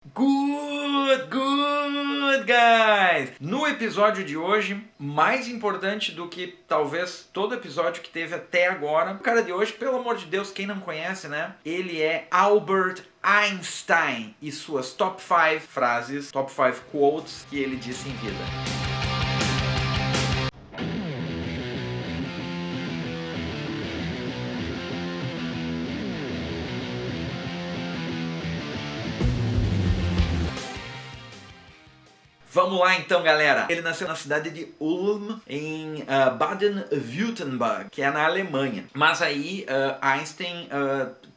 Good, guys! No episódio de hoje, mais importante do que talvez todo episódio que teve até agora, o cara de hoje, pelo amor de Deus, quem não conhece, né? Ele é Albert Einstein e suas top 5 frases, top 5 quotes que ele disse em vida. Vamos lá então, galera. Ele nasceu na cidade de Ulm, em Baden-Württemberg, que é na Alemanha. Mas aí Einstein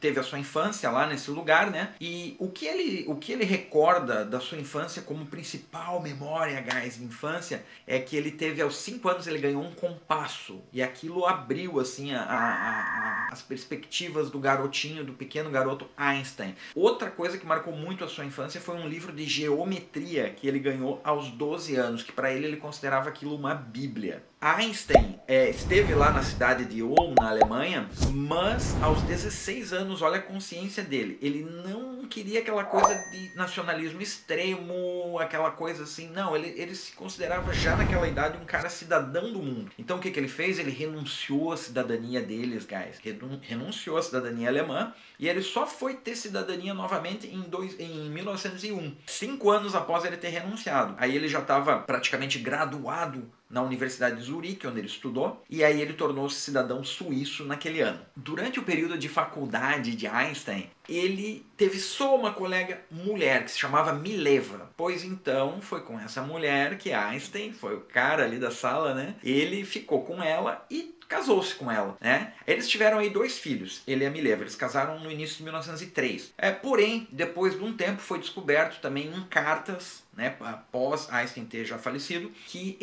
teve a sua infância lá nesse lugar, né? E o que ele recorda da sua infância como principal memória, guys, de infância, é que ele teve aos 5 anos, ele ganhou um compasso. E aquilo abriu, assim, as perspectivas do garotinho, do pequeno garoto Einstein. Outra coisa que marcou muito a sua infância foi um livro de geometria que ele ganhou aos 12 anos, que para ele considerava aquilo uma bíblia. Einstein esteve lá na cidade de Ulm, na Alemanha, mas aos 16 anos, olha a consciência dele, ele não queria aquela coisa de nacionalismo extremo, aquela coisa assim, não, ele se considerava já naquela idade um cara cidadão do mundo. Então o que ele fez? Ele renunciou à cidadania deles, guys, renunciou à cidadania alemã, e ele só foi ter cidadania novamente em 1901, 5 anos após ele ter renunciado. Aí ele já estava praticamente graduado na Universidade de Zurique, onde ele estudou, e aí ele tornou-se cidadão suíço naquele ano. Durante o período de faculdade de Einstein, ele teve só uma colega mulher, que se chamava Mileva. Pois então, foi com essa mulher que Einstein, foi o cara ali da sala, né? Ele ficou com ela e casou-se com ela, né? Eles tiveram aí 2 filhos, ele e a Mileva. Eles casaram no início de 1903. Porém, depois de um tempo, foi descoberto também em cartas, né, após Einstein ter já falecido, que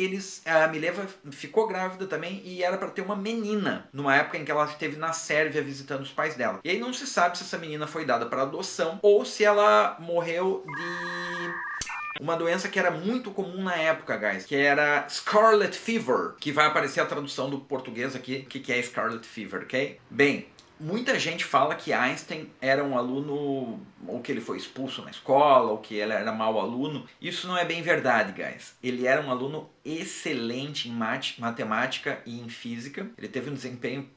a Mileva ficou grávida também e era para ter uma menina, numa época em que ela esteve na Sérvia visitando os pais dela. E aí não se sabe se essa menina foi dada para adoção ou se ela morreu de uma doença que era muito comum na época, guys, que era Scarlet Fever, que vai aparecer a tradução do português aqui, que é Scarlet Fever, ok? Bem, muita gente fala que Einstein era um aluno, ou que ele foi expulso na escola, ou que ele era mau aluno. Isso não é bem verdade, guys. Ele era um aluno excelente em matemática e em física. Ele teve um desempenho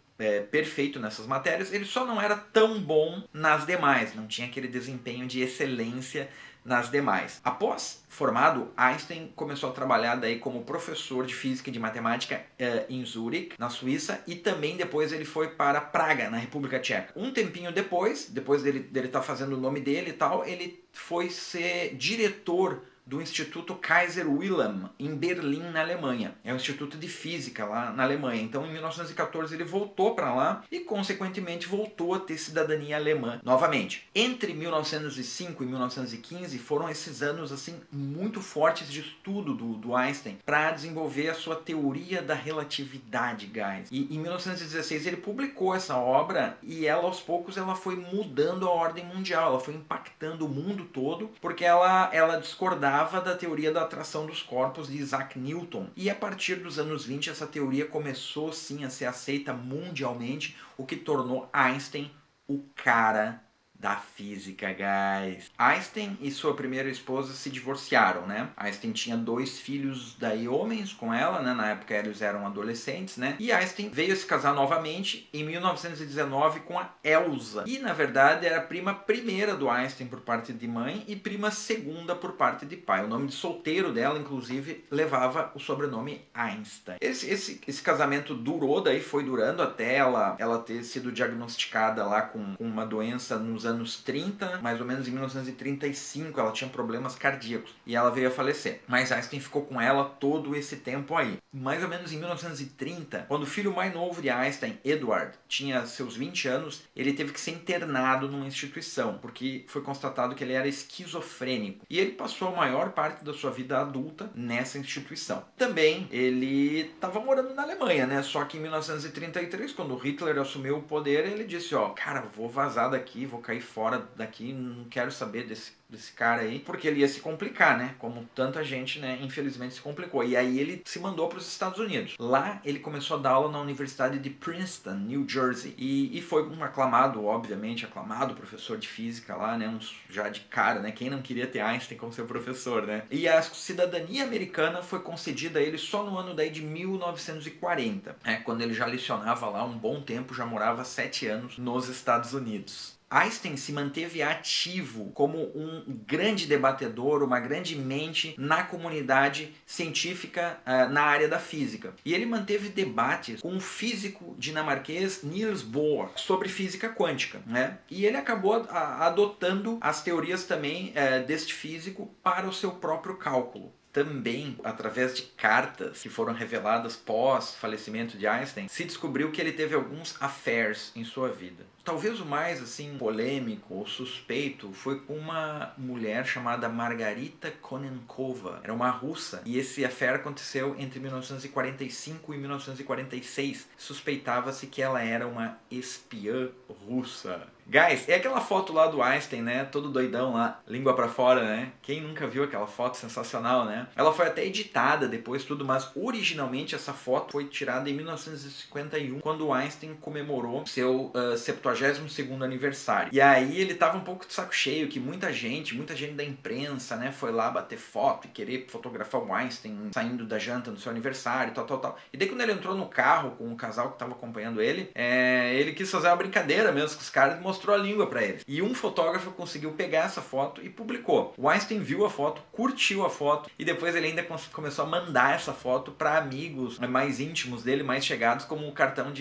perfeito nessas matérias. Ele só não era tão bom nas demais, não tinha aquele desempenho de excelência nas demais. Após formado, Einstein começou a trabalhar daí como professor de física e de matemática em Zurique, na Suíça, e também depois ele foi para Praga, na República Tcheca. Um tempinho depois dele estar fazendo o nome dele e tal, ele foi ser diretor do Instituto Kaiser Wilhelm, em Berlim, na Alemanha. É um instituto de física lá na Alemanha. Então, em 1914, ele voltou para lá e, consequentemente, voltou a ter cidadania alemã novamente. Entre 1905 e 1915, foram esses anos assim muito fortes de estudo do Einstein para desenvolver a sua teoria da relatividade, guys. E em 1916, ele publicou essa obra e ela, aos poucos, ela foi mudando a ordem mundial. Ela foi impactando o mundo todo, porque ela discordava da teoria da atração dos corpos de Isaac Newton. E a partir dos anos 20, essa teoria começou sim a ser aceita mundialmente, o que tornou Einstein o cara da física, guys. Einstein e sua primeira esposa se divorciaram, né? Einstein tinha 2 filhos daí homens com ela, né? Na época eles eram adolescentes, né? E Einstein veio se casar novamente em 1919 com a Elsa. E na verdade era prima primeira do Einstein por parte de mãe e prima segunda por parte de pai. O nome de solteiro dela, inclusive, levava o sobrenome Einstein. Esse casamento durou, daí foi durando até ela ter sido diagnosticada lá com uma doença nos anos 30, mais ou menos em 1935, ela tinha problemas cardíacos e ela veio a falecer. Mas Einstein ficou com ela todo esse tempo aí. Mais ou menos em 1930, quando o filho mais novo de Einstein, Edward, tinha seus 20 anos, ele teve que ser internado numa instituição, porque foi constatado que ele era esquizofrênico. E ele passou a maior parte da sua vida adulta nessa instituição. Também ele estava morando na Alemanha, né? Só que em 1933, quando Hitler assumiu o poder, ele disse, ó, cara, vou vazar daqui, vou cair cair fora daqui, não quero saber desse cara aí, porque ele ia se complicar, né? Como tanta gente, né, infelizmente se complicou. E aí ele se mandou para os Estados Unidos. Lá ele começou a dar aula na Universidade de Princeton, New Jersey. E foi um aclamado, obviamente, aclamado professor de física lá, né? Já de cara, né? Quem não queria ter Einstein como seu professor, né? E a cidadania americana foi concedida a ele só no ano daí de 1940, né? Quando ele já lecionava lá um bom tempo, já morava 7 anos nos Estados Unidos. Einstein se manteve ativo como um grande debatedor, uma grande mente na comunidade científica na área da física. E ele manteve debates com o físico dinamarquês Niels Bohr sobre física quântica, né? E ele acabou adotando as teorias também deste físico para o seu próprio cálculo. Também, através de cartas que foram reveladas pós-falecimento de Einstein, se descobriu que ele teve alguns affairs em sua vida. Talvez o mais assim polêmico ou suspeito foi com uma mulher chamada Margarita Konenkova. Era uma russa e esse affair aconteceu entre 1945 e 1946. Suspeitava-se que ela era uma espiã russa. Guys, é aquela foto lá do Einstein, né? Todo doidão lá, língua pra fora, né? Quem nunca viu aquela foto sensacional, né? Ela foi até editada depois tudo, mas originalmente essa foto foi tirada em 1951, quando o Einstein comemorou seu 72º aniversário. E aí ele tava um pouco de saco cheio, que muita gente da imprensa, né, foi lá bater foto e querer fotografar o Einstein saindo da janta no seu aniversário, tal. E daí quando ele entrou no carro com o casal que tava acompanhando ele, ele quis fazer uma brincadeira mesmo com os caras e mostrou a língua para eles. E um fotógrafo conseguiu pegar essa foto e publicou. O Einstein viu a foto, curtiu a foto e depois ele ainda começou a mandar essa foto para amigos mais íntimos dele, mais chegados, como um cartão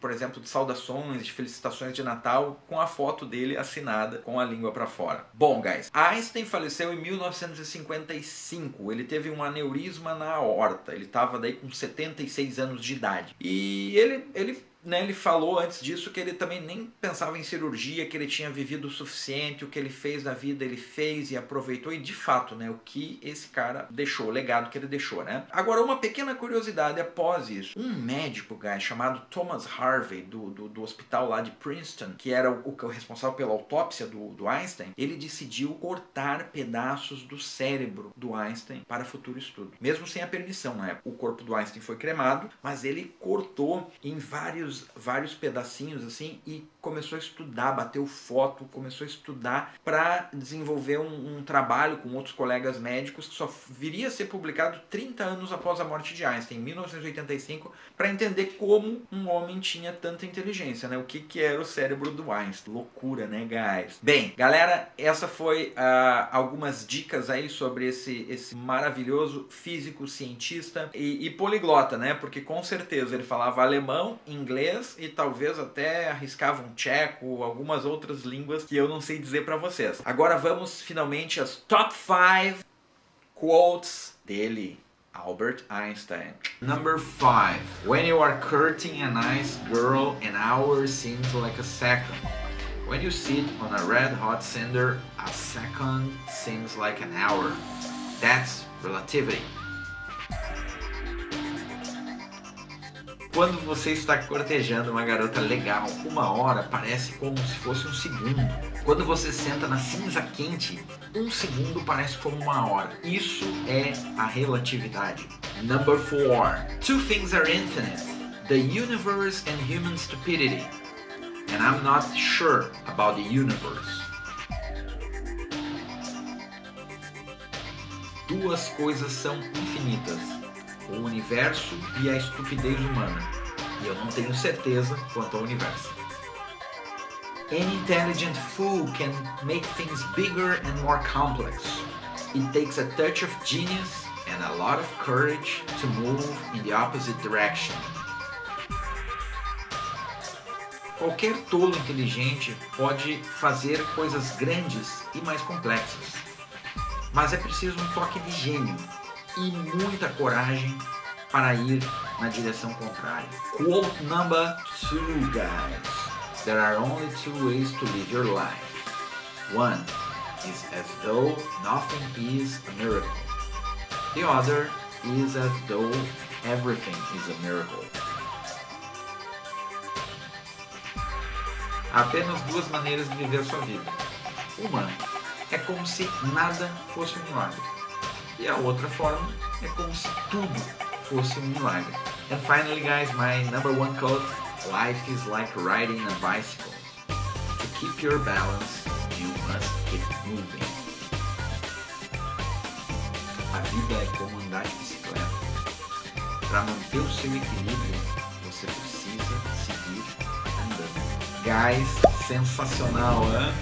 por exemplo, de saudações, de felicitações de Natal, com a foto dele assinada com a língua para fora. Bom, guys, Einstein faleceu em 1955. Ele teve um aneurisma na aorta. Ele estava daí com 76 anos de idade. E ele falou antes disso que ele também nem pensava em cirurgia, que ele tinha vivido o suficiente, o que ele fez na vida ele fez e aproveitou, e de fato, né, o que esse cara deixou, o legado que ele deixou, né? Agora, uma pequena curiosidade após isso, um médico, guys, chamado Thomas Harvey, do hospital lá de Princeton, que era o responsável pela autópsia do Einstein, ele decidiu cortar pedaços do cérebro do Einstein para futuro estudo, mesmo sem a permissão, né? O corpo do Einstein foi cremado, mas ele cortou em vários pedacinhos assim e começou a estudar, bateu foto, começou a estudar para desenvolver um trabalho com outros colegas médicos que só viria a ser publicado 30 anos após a morte de Einstein, em 1985, para entender como um homem tinha tanta inteligência, né? O que era o cérebro do Einstein. Loucura, né, guys? Bem, galera, essa foi algumas dicas aí sobre esse maravilhoso físico, cientista e poliglota, né? Porque com certeza ele falava alemão, inglês e talvez até arriscava um tcheco, algumas outras línguas que eu não sei dizer para vocês. Agora vamos finalmente às top 5 quotes dele, Albert Einstein. Number 5. When you are courting a nice girl, an hour seems like a second. When you sit on a red hot cinder, a second seems like an hour. That's relativity. Quando você está cortejando uma garota legal, 1 hora parece como se fosse um segundo. Quando você senta na cinza quente, 1 segundo parece como 1 hora. Isso é a relatividade. Number 4. Two things are infinite: the universe and human stupidity. And I'm not sure about the universe. 2 coisas são infinitas: o universo e a estupidez humana. E eu não tenho certeza quanto ao universo. An intelligent fool can make things bigger and more complex. It takes a touch of genius and a lot of courage to move in the opposite direction. Qualquer tolo inteligente pode fazer coisas grandes e mais complexas. Mas é preciso um toque de gênio e muita coragem para ir na direção contrária. Quote number 2, guys. There are only 2 ways to live your life. One is as though nothing is a miracle. The other is as though everything is a miracle. Há apenas duas maneiras de viver a sua vida. Uma é como se nada fosse um milagre. E a outra forma é como se tudo fosse um milagre. And finally, guys, my number one quote: life is like riding a bicycle. To keep your balance, you must keep moving. A vida é como andar de bicicleta. Para manter o seu equilíbrio, você precisa seguir andando. Guys, sensacional, hein?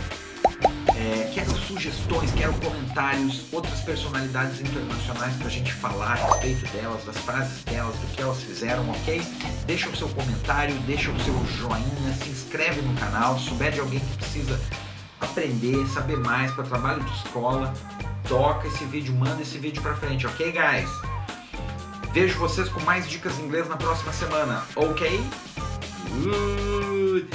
Quero sugestões, quero comentários, outras personalidades internacionais pra gente falar a respeito delas, das frases delas, do que elas fizeram, ok? Deixa o seu comentário, deixa o seu joinha, se inscreve no canal, se souber de alguém que precisa aprender, saber mais para trabalho de escola, toca esse vídeo, manda esse vídeo pra frente, ok, guys? Vejo vocês com mais dicas em inglês na próxima semana, ok? Good.